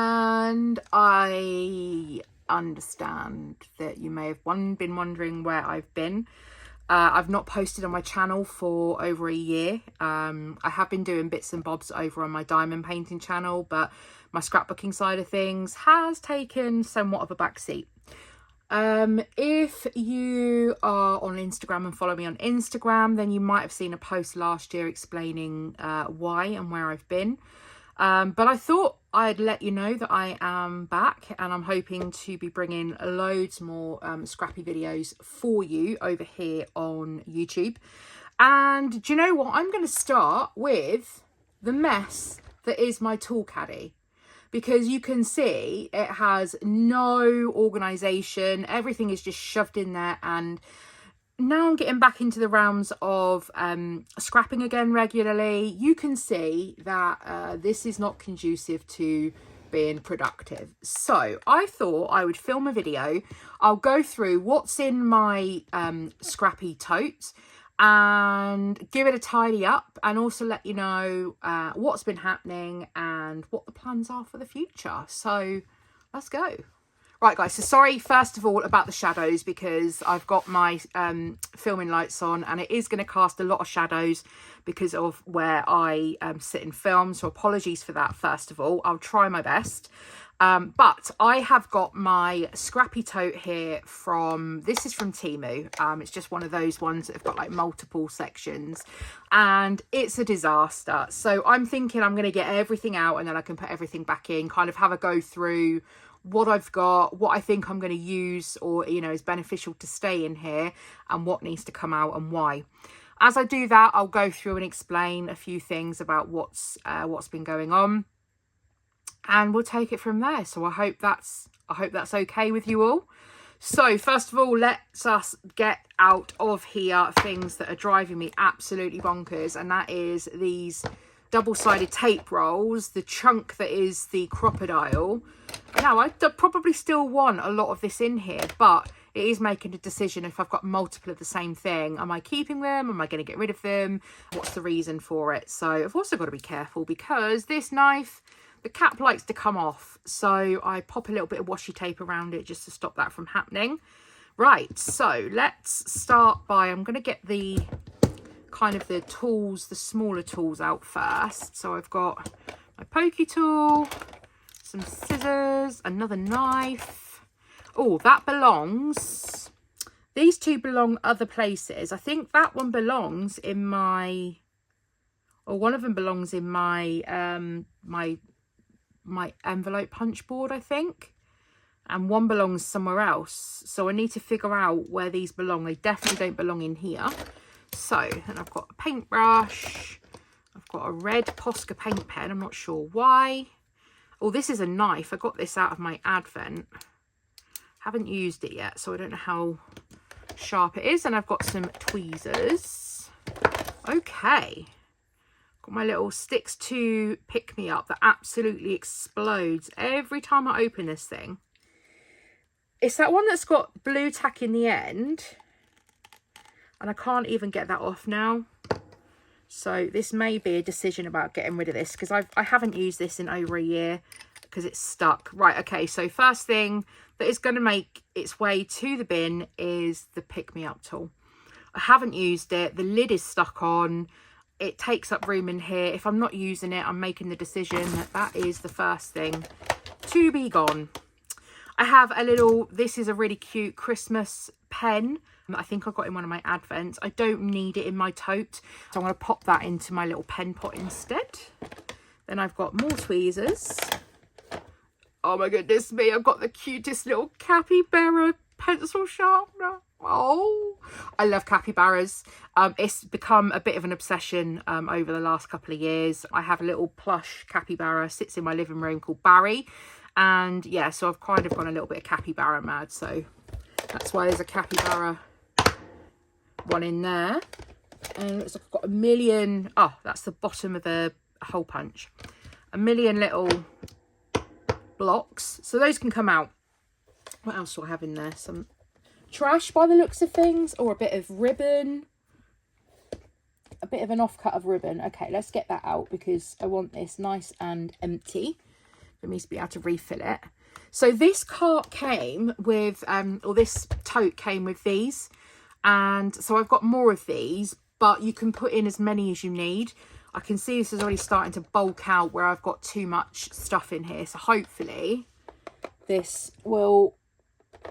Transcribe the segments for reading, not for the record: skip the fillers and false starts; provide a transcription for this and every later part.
And I understand that you may have been wondering where I've been. I've not posted on my channel for over a year. I have been doing bits and bobs over on my diamond painting channel, but my scrapbooking side of things has taken somewhat of a backseat. If you are on Instagram and follow me on Instagram, then you might have seen a post last year explaining why and where I've been. But I thought I'd let you know that I am back, and I'm hoping to be bringing loads more scrappy videos for you over here on YouTube. And do you know what? I'm going to start with the mess that is my tool caddy, because you can see it has no organisation. Everything is just shoved in there, and now I'm getting back into the realms of scrapping again regularly. You can see that this is not conducive to being productive. So I thought I would film a video. I'll go through what's in my scrappy tote and give it a tidy up, and also let you know what's been happening and what the plans are for the future. So let's go. Right guys, so sorry first of all about the shadows, because I've got my filming lights on and it is going to cast a lot of shadows because of where I sit and film. So apologies for that first of all. I'll try my best. But I have got my scrappy tote here this is from Temu. It's just one of those ones that have got like multiple sections, and it's a disaster. So I'm thinking I'm going to get everything out and then I can put everything back in, kind of have a go through what I've got, what I think I'm going to use or, you know, is beneficial to stay in here, and what needs to come out and why. As I do that, I'll go through and explain a few things about what's been going on, and we'll take it from there. So I hope that's okay with you all. So first of all, let's us get out of here things that are driving me absolutely bonkers, and that is these double-sided tape rolls, the chunk that is the crocodile. Now, I probably still want a lot of this in here, but it is making a decision if I've got multiple of the same thing. Am I keeping them? Am I going to get rid of them? What's the reason for it? So I've also got to be careful, because this knife, the cap likes to come off. So I pop a little bit of washi tape around it just to stop that from happening. Right, so let's start by, I'm going to get the kind of the tools, the smaller tools out first. So I've got my pokey tool, some scissors, another knife. Oh, that belongs, these two belong other places. I think that one belongs in my, or one of them belongs in my my envelope punch board, I think, and one belongs somewhere else. So I need to figure out where these belong. They definitely don't belong in here. So, and I've got a paintbrush, I've got a red Posca paint pen, I'm not sure why. Oh, this is a knife. I got this out of my Advent. Haven't used it yet, so I don't know how sharp it is. And I've got some tweezers. Okay. Got my little sticks to pick me up that absolutely explodes every time I open this thing. It's that one that's got blue tack in the end, and I can't even get that off now. So this may be a decision about getting rid of this, because I haven't used this in over a year because it's stuck. Right, okay, so first thing that is going to make its way to the bin is the pick-me-up tool. I haven't used it. The lid is stuck on. It takes up room in here. If I'm not using it, I'm making the decision that that is the first thing to be gone. I have a little, this is a really cute Christmas pen. I think I got in one of my Advents. I don't need it in my tote, so I'm going to pop that into my little pen pot instead. Then I've got more tweezers. Oh my goodness me, I've got the cutest little capybara pencil sharpener. Oh, I love capybaras. It's become a bit of an obsession over the last couple of years. I have a little plush capybara, sits in my living room, called Barry. And yeah, so I've kind of gone a little bit of capybara mad. So that's why there's a capybara one in there. And it looks like I've got a million, oh, that's the bottom of the hole punch. A million little blocks. So those can come out. What else do I have in there? Some trash by the looks of things, or a bit of ribbon. A bit of an offcut of ribbon. Okay, let's get that out because I want this nice and empty. for me to be able to refill it. So this cart came with, or this tote came with these. And so I've got more of these, but you can put in as many as you need. I can see this is already starting to bulk out where I've got too much stuff in here. So hopefully this will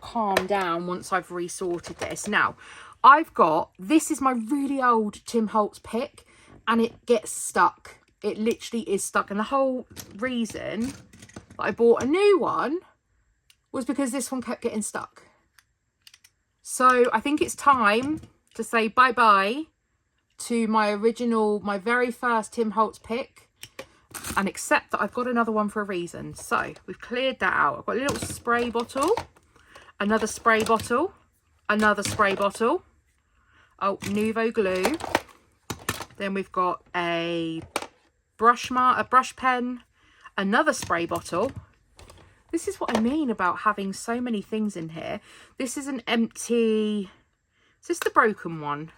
calm down once I've resorted this. Now, this is my really old Tim Holtz pick, and it gets stuck. It literally is stuck. And the whole reason that I bought a new one was because this one kept getting stuck. So I think it's time to say bye-bye to my very first Tim Holtz pick, and accept that I've got another one for a reason. So we've cleared that out. I've got a little spray bottle, another spray bottle, another spray bottle. Oh, Nuvo glue. Then we've got a brush pen, another spray bottle. This is what I mean about having so many things in here. This is an empty... Is this the broken one?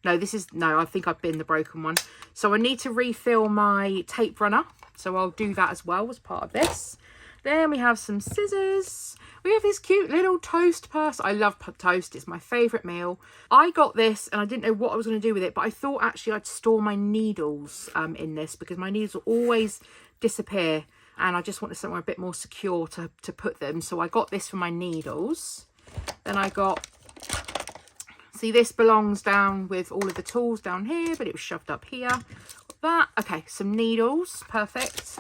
No, I think I've been the broken one. So I need to refill my tape runner. So I'll do that as well as part of this. Then we have some scissors. We have this cute little toast purse. I love toast. It's my favourite meal. I got this and I didn't know what I was going to do with it, but I thought actually I'd store my needles in this, because my needles will always disappear and I just wanted somewhere a bit more secure to put them. So I got this for my needles. Then I got... See, this belongs down with all of the tools down here, but it was shoved up here. Got that. Okay, some needles. Perfect.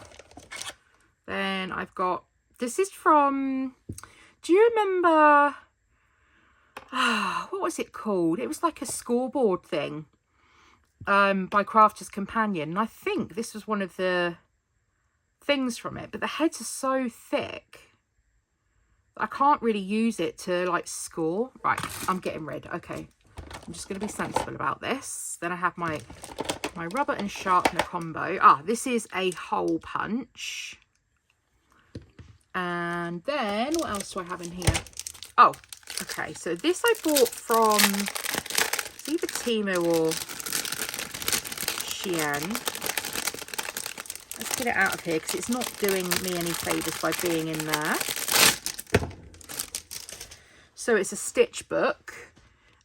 Then I've got... This is from... Do you remember... what was it called? It was like a scoreboard thing by Crafter's Companion. And I think this was one of the things from it. But the heads are so thick, I can't really use it to like score. Right, I'm getting rid. Okay, I'm just going to be sensible about this. Then I have my rubber and sharpener combo. This is a hole punch. And then what else do I have in here? Oh, okay, so this I bought from, it's either Temu or Shein. Let's get it out of here because it's not doing me any favours by being in there. So it's a stitch book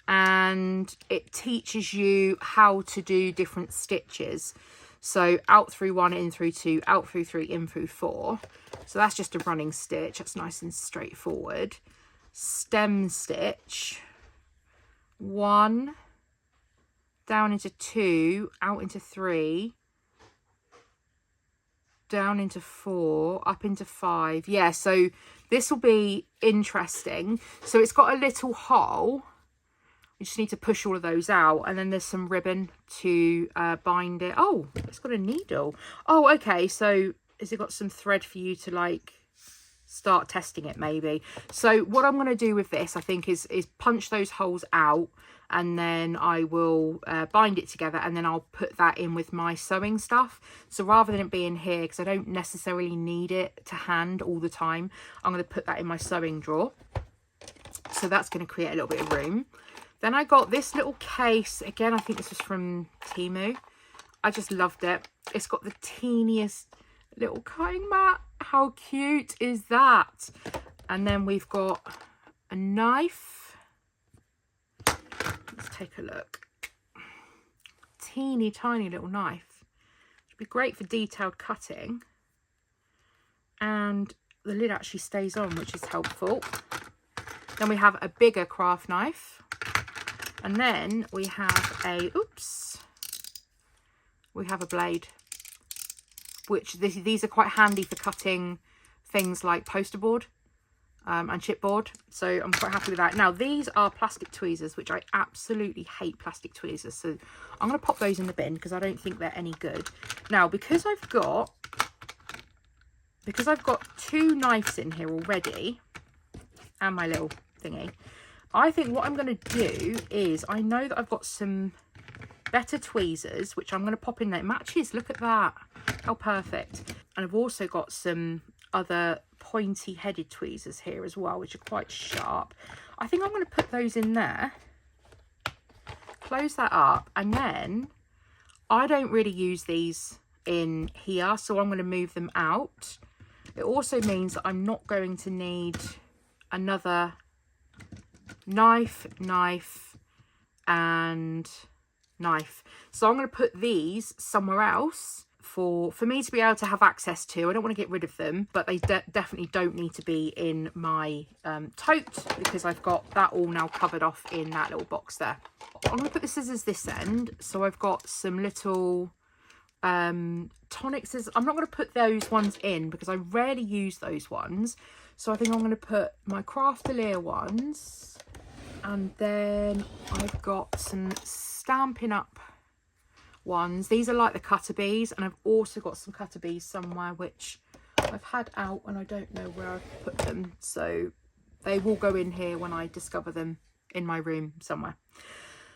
and it teaches you how to do different stitches. So out through 1, in through 2, out through 3, in through 4. So that's just a running stitch. That's nice and straightforward. Stem stitch. 1, down into 2, out into 3, down into 4, up into 5. Yeah, so this will be interesting. So it's got a little hole. You just need to push all of those out, and then there's some ribbon to bind it. Oh, it's got a needle. Oh, okay, so has it got some thread for you to like start testing it maybe? So what I'm going to do with this, I think, is punch those holes out, and then I will bind it together, and then I'll put that in with my sewing stuff. So rather than it being here, because I don't necessarily need it to hand all the time, I'm going to put that in my sewing drawer. So that's going to create a little bit of room. Then I got this little case. Again, I think this was from Temu. I just loved it. It's got the teeniest little cutting mat. How cute is that? And then we've got a knife. Let's take a look. Teeny tiny little knife. It'd be great for detailed cutting. And the lid actually stays on, which is helpful. Then we have a bigger craft knife. And then we have we have a blade, which these are quite handy for cutting things like poster board and chipboard. So I'm quite happy with that. Now, these are plastic tweezers, which I absolutely hate plastic tweezers. So I'm going to pop those in the bin because I don't think they're any good. Now, because I've got 2 knives in here already and my little thingy, I think what I'm going to do is, I know that I've got some better tweezers, which I'm going to pop in there. It matches, look at that. How perfect. And I've also got some other pointy headed tweezers here as well, which are quite sharp. I think I'm going to put those in there. Close that up. And then I don't really use these in here, so I'm going to move them out. It also means that I'm not going to need another knife, and knife. So I'm going to put these somewhere else for me to be able to have access to. I don't want to get rid of them, but they definitely don't need to be in my tote, because I've got that all now covered off in that little box there. I'm going to put the scissors this end, so I've got some little tonic scissors. I'm not going to put those ones in because I rarely use those ones, so I think I'm going to put my Craftalier ones, and then I've got some Stampin' Up ones. These are like the cutter bees, and I've also got some cutter bees somewhere which I've had out and I don't know where I've put them, so they will go in here when I discover them in my room somewhere.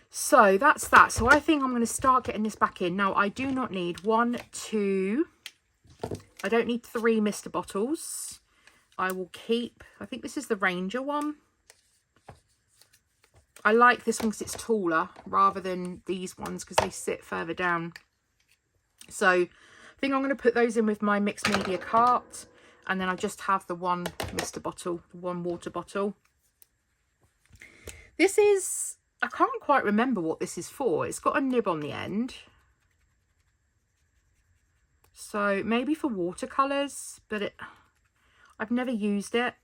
So that's that. So I think I'm going to start getting this back in. Now I do not need 1, 2, I don't need 3 Mr. bottles. I will keep, I think this is the Ranger one. I like this one because it's taller rather than these ones because they sit further down. So I think I'm going to put those in with my mixed media cart, and then I just have the 1 Mr. bottle, the 1 water bottle. This is, I can't quite remember what this is for. It's got a nib on the end. So maybe for watercolours, but I've never used it.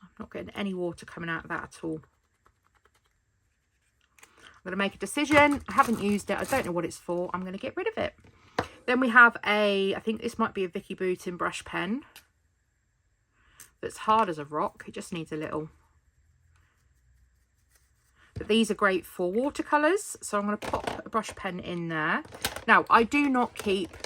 I'm not getting any water coming out of that at all. I'm going to make a decision. I haven't used it. I don't know what it's for. I'm going to get rid of it. Then we have I think this might be a Vicky Boutin brush pen. That's hard as a rock. It just needs a little. But these are great for watercolours. So I'm going to pop a brush pen in there. Now, I do not keep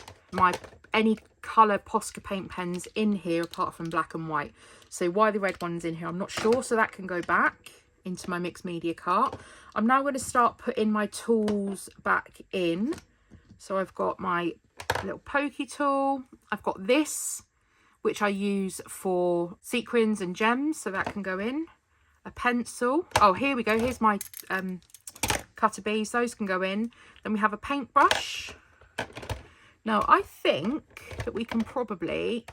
any colour Posca paint pens in here apart from black and white. So why the red one's in here, I'm not sure. So that can go back into my mixed media cart. I'm now going to start putting my tools back in. So I've got my little pokey tool. I've got this, which I use for sequins and gems, so that can go in. A pencil. Oh, here we go. Here's my cutter bees. Those can go in. Then we have a paintbrush. Now, I think that we can probably...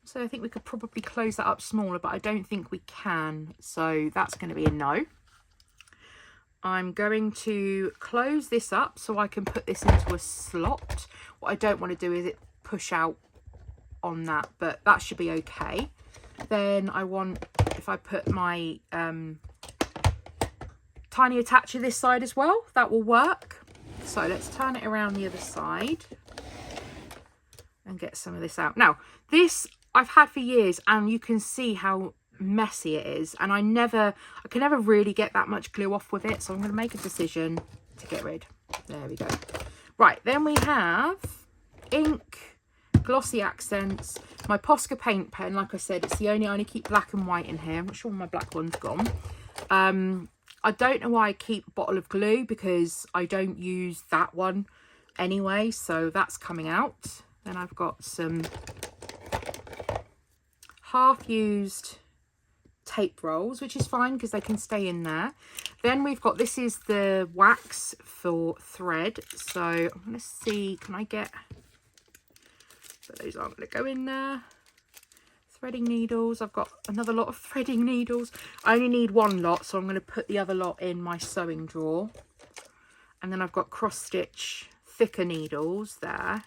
So I think we could probably close that up smaller, but I don't think we can. So that's going to be a no. I'm going to close this up so I can put this into a slot. What I don't want to do is it push out on that, but that should be okay. Then I want, if I put my tiny attacher this side as well, that will work. So let's turn it around the other side and get some of this out. Now, this I've had for years, and you can see how messy it is, and I can never really get that much glue off with it, so I'm going to make a decision to get rid. There we go. Right, then we have ink, glossy accents, my Posca paint pen. Like I said, it's the only, I only keep black and white in here. I'm not sure where my black one's gone. I don't know why I keep a bottle of glue, because I don't use that one anyway, so that's coming out. Then I've got some half-used tape rolls, which is fine because they can stay in there. Then we've got, this is the wax for thread, so I'm going to see, can I get, so those aren't going to go in there. Threading needles, I've got another lot of threading needles. I only need 1 lot, so I'm going to put the other lot in my sewing drawer. And then I've got cross stitch thicker needles there.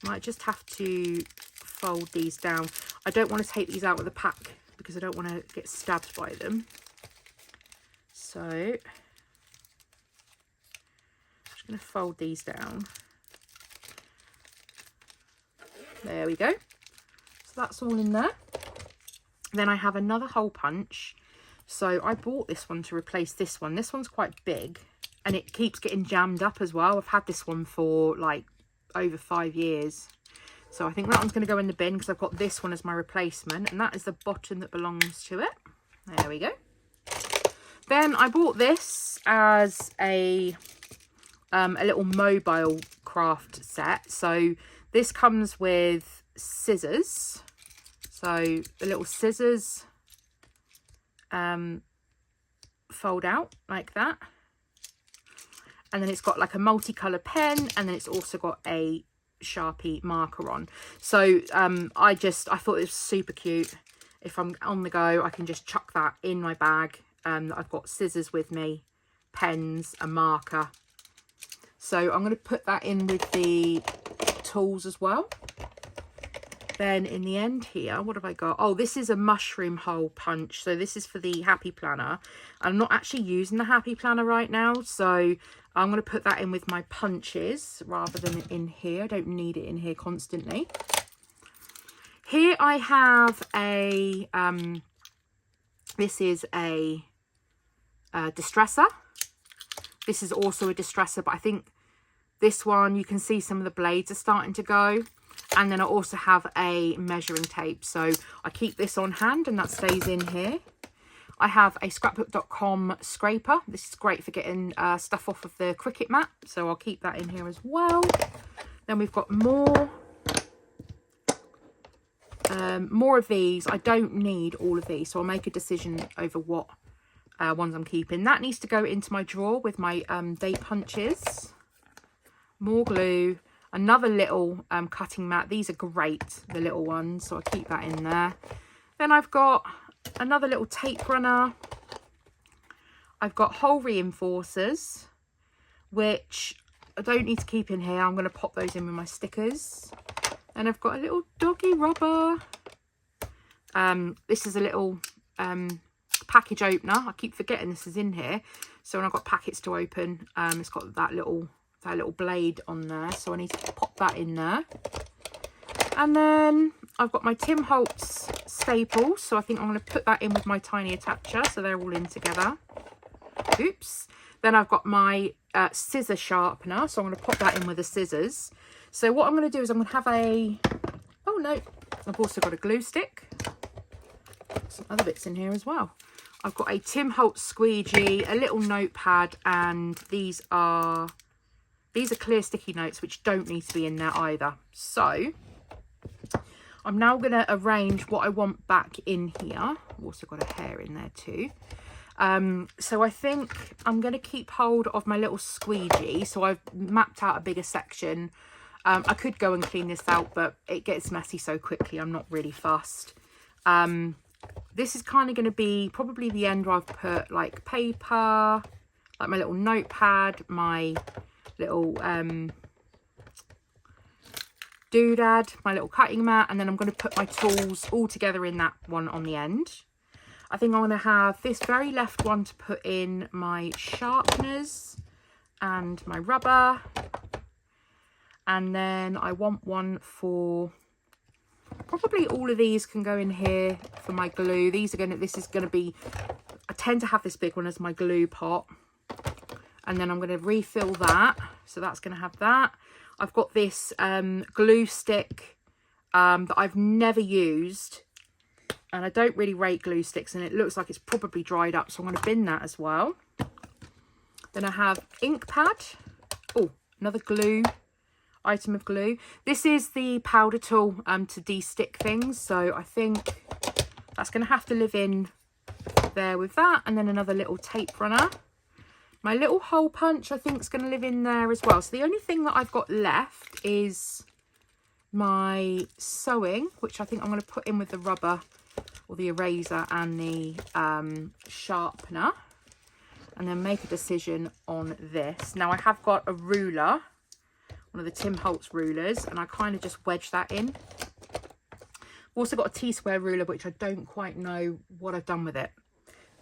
Might just have to fold these down. I don't want to take these out of the pack because I don't want to get stabbed by them. So I'm just going to fold these down. There we go. So that's all in there. Then I have another hole punch. So I bought this one to replace this one. This one's quite big and it keeps getting jammed up as well. I've had this one for like over 5 years. So I think that one's going to go in the bin because I've got this one as my replacement, and that is the bottom that belongs to it. There we go. Then I bought this as a little mobile craft set. So this comes with scissors. So the little scissors fold out like that. And then it's got like a multicolored pen, and then it's also got a Sharpie marker on. So I thought it was super cute. If I'm on the go, I can just chuck that in my bag. I've got scissors with me, pens, a marker. So I'm going to put that in with the tools as well. Then in the end here, what have I got? Oh, this is a mushroom hole punch. So this is for the Happy Planner. I'm not actually using the Happy Planner right now, so I'm going to put that in with my punches rather than in here. I don't need it in here constantly. Here I have a, this is a distresser. This is also a distresser, but I think this one, you can see some of the blades are starting to go. And then I also have a measuring tape. So I keep this on hand and that stays in here. I have a scrapbook.com scraper. This is great for getting stuff off of the Cricut mat. So I'll keep that in here as well. Then we've got more of these. I don't need all of these. So I'll make a decision over what ones I'm keeping. That needs to go into my drawer with my day punches. More glue. Another little cutting mat. These are great, the little ones, so I'll keep that in there. Then I've got another little tape runner. I've got hole reinforcers, which I don't need to keep in here. I'm going to pop those in with my stickers. And I've got a little doggy rubber. This is a little package opener. I keep forgetting this is in here. So when I've got packets to open, it's got that little blade on there, so I need to pop that in there. And then I've got my Tim Holtz staples, so I think I'm going to put that in with my tiny attacher, so they're all in together. Oops. Then I've got my scissor sharpener, so I'm going to pop that in with the scissors. So what I'm going to do is I'm going to have a, oh no, I've also got a glue stick, some other bits in here as well. I've got a Tim Holtz squeegee, a little notepad, and these are clear sticky notes, which don't need to be in there either. So I'm now going to arrange what I want back in here. I've also got a hair in there too. So I think I'm going to keep hold of my little squeegee. So I've mapped out a bigger section. I could go and clean this out, but it gets messy so quickly. I'm not really fussed. This is kind of going to be probably the end where I've put like paper, like my little notepad, my little doodad, my little cutting mat, and then I'm going to put my tools all together in that one on the end. I think I'm going to have this very left one to put in my sharpeners and my rubber, and then I want one for, probably all of these can go in here for my glue. This is going to be, I tend to have this big one as my glue pot. And then I'm going to refill that. So that's going to have that. I've got this glue stick that I've never used. And I don't really rate glue sticks. And it looks like it's probably dried up. So I'm going to bin that as well. Then I have ink pad. Oh, another glue. Item of glue. This is the powder tool to de-stick things. So I think that's going to have to live in there with that. And then another little tape runner. My little hole punch, I think, is going to live in there as well. So the only thing that I've got left is my sewing, which I think I'm going to put in with the rubber or the eraser and the sharpener. And then make a decision on this. Now, I have got a ruler, one of the Tim Holtz rulers, and I kind of just wedge that in. I've also got a T-square ruler, which I don't quite know what I've done with it.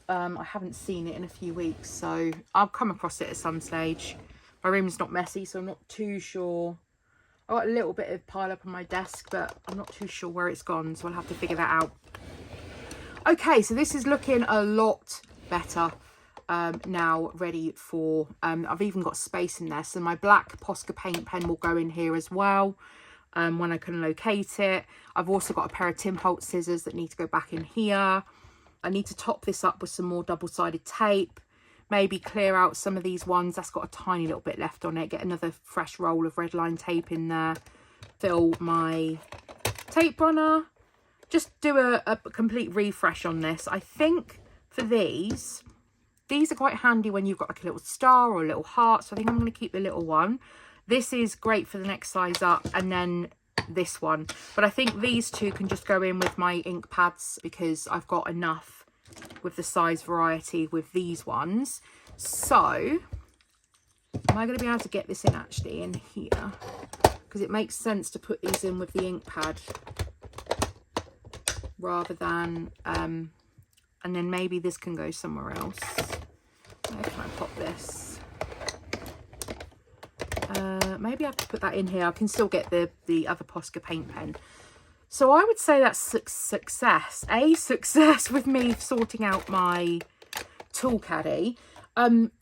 I haven't seen it in a few weeks, so I'll come across it at some stage. My room's not messy, so I'm not too sure. I've got a little bit of pile up on my desk, but I'm not too sure where it's gone, so I'll have to figure that out. Okay, so this is looking a lot better now, ready for, I've even got space in there. So my black Posca paint pen will go in here as well when I can locate it. I've also got a pair of Tim Holtz scissors that need to go back in here. I need to top this up with some more double-sided tape. Maybe clear out some of these ones. That's got a tiny little bit left on it. Get another fresh roll of red line tape in there. Fill my tape runner. Just do a complete refresh on this. I think for these, these are quite handy when you've got like a little star or a little heart. So I think I'm going to keep the little one. This is great for the next size up, and then this one. But I think these two can just go in with my ink pads because I've got enough with the size variety with these ones. So am I going to be able to get this in actually in here? Because it makes sense to put these in with the ink pad rather than, and then maybe this can go somewhere else. Where can I pop this? Maybe I have to put that in here. I can still get the other Posca paint pen. So I would say that's success. A success with me sorting out my tool caddy.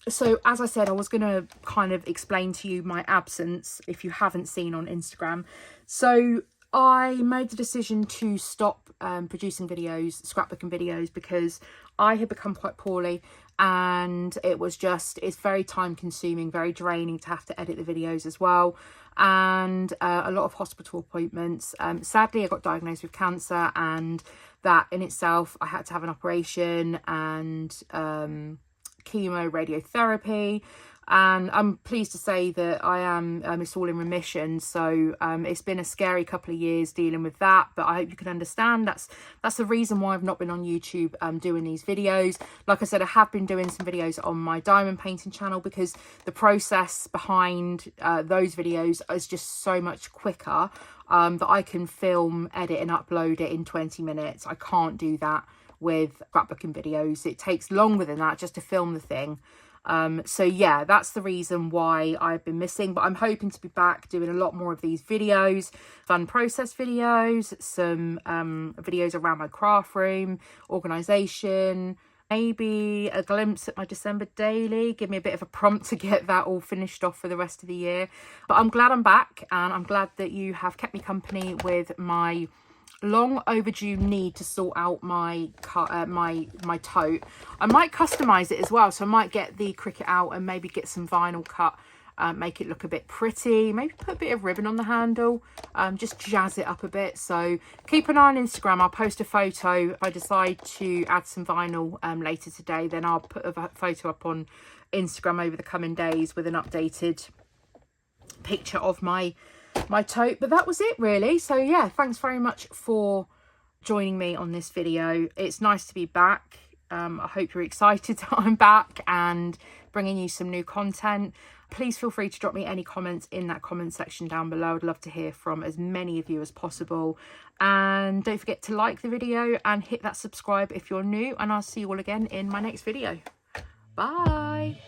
So as I said, I was going to kind of explain to you my absence if you haven't seen on Instagram. So I made the decision to stop producing videos, scrapbooking videos, because I had become quite poorly, and it's very time consuming, very draining to have to edit the videos as well, and a lot of hospital appointments. Sadly, I got diagnosed with cancer, and that in itself, I had to have an operation and chemo, radiotherapy. And I'm pleased to say that I am, it's all in remission. So it's been a scary couple of years dealing with that, but I hope you can understand that's the reason why I've not been on YouTube doing these videos. Like I said, I have been doing some videos on my diamond painting channel because the process behind those videos is just so much quicker that I can film, edit and upload it in 20 minutes. I can't do that with scrapbooking videos. It takes longer than that just to film the thing. So yeah, that's the reason why I've been missing, but I'm hoping to be back doing a lot more of these videos, fun process videos, some videos around my craft room, organisation, maybe a glimpse at my December daily, give me a bit of a prompt to get that all finished off for the rest of the year. But I'm glad I'm back, and I'm glad that you have kept me company with my long overdue need to sort out my my tote. I might customize it as well, so I might get the Cricut out and maybe get some vinyl cut, make it look a bit pretty, maybe put a bit of ribbon on the handle, just jazz it up a bit. So keep an eye on Instagram. I'll post a photo. If I decide to add some vinyl later today, then I'll put a photo up on Instagram over the coming days with an updated picture of my tote. But that was it really. So yeah, thanks very much for joining me on this video. It's nice to be back. I hope you're excited that I'm back and bringing you some new content. Please feel free to drop me any comments in that comment section down below. I'd love to hear from as many of you as possible, and don't forget to like the video and hit that subscribe if you're new, and I'll see you all again in my next video. Bye.